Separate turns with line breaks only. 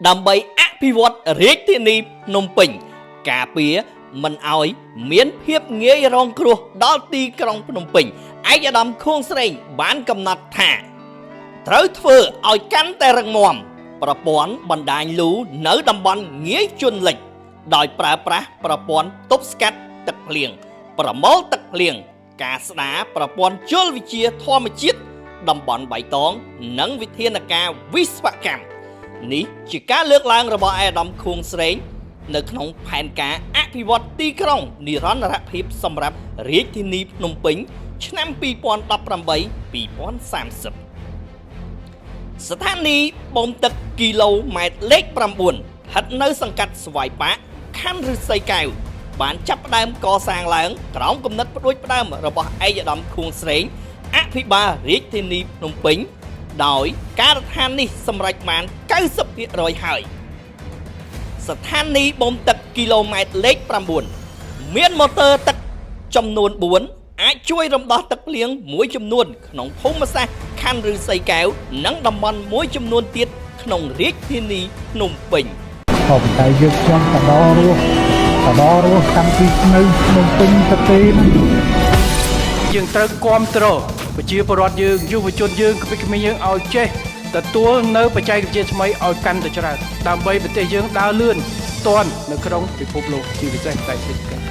ដើម្បីអភិវឌ្ឍរាជធានីភ្នំពេញការពារមិនឲ្យមានភាពងាយរងគ្រោះដល់ទីក្រុងភ្នំពេញឯកឧត្តមខួងស្រេងបានកំណត់ថាត្រូវធ្វើឲ្យកាន់តែរឹងមាំប្រព័ន្ធបណ្ដាញលូនៅតំបន់ងាយជន់លិចដោយប្រើប្រាស់ប្រព័ន្ធទប់ស្កាត់ទឹកភ្លៀងប្រមូលទឹកភ្លៀងការស្ដារប្រព័ន្ធជលវិទ្យាធម្មជាតិតំបន់បៃតងនិងវិធានការវិស្វកម្មនេះជាការលើកឡើងរបស់ឯកឧត្តមខួងស្រេងនៅក្នុងផែនការអភិវឌ្ឍទីក្រុងនិរន្តរភាពសម្រាប់រាជធានីភ្នំពេញឆ្នាំ2018-2030ស្ថានីយ៍បូមទឹកគីឡូម៉ែត្រលេខ9ស្ថិតនៅសង្កាត់ស្វាយប៉ាកខណ្ឌឫស្សីកែវបានចាប់ផ្ដើមកសាងឡើងក្រោមគំនិតផ្ដួចផ្ដើមរបស់ឯកឧត្តមខួងស្រេងអភិបាលរាជធានីភ្នំពេញដោយការដ្ឋាននេះសម្រេចបាន 90% ហើយស្ថានីយ៍បូមទឹកគីឡូម៉ែត្រលេខ9មានម៉ូទ័រទឹកចំនួន4អាចជួយរំដោះទឹកភ្លៀងមួយចំនួនក្នុងភូមិសាស្ត្រខណ្ឌឫស្សីកែវនិងតំបន់មួយចំនួនទៀតក្នុងរាជធានីភ្នំពេញ
ក៏ប៉ុន្តែយើងខ្ញុំបដរស់តាំងពីនៅភ្នំពេញទៅទេ
យើងត្រូវគ្រប់គ្រងប្រជាពលរដ្ឋយើងយុវជនយើងក្មេងៗយើងឲ្យចេះទទួលនៅបច្ចេកវិទ្យាថ្មីឲ្យកាន់តែច្រើនដើម្បីប្រទេសយើងដើរលឿនទាន់នៅក្នុងពិភពលោកជាពិសេសតែសេដ្ឋកិច្ច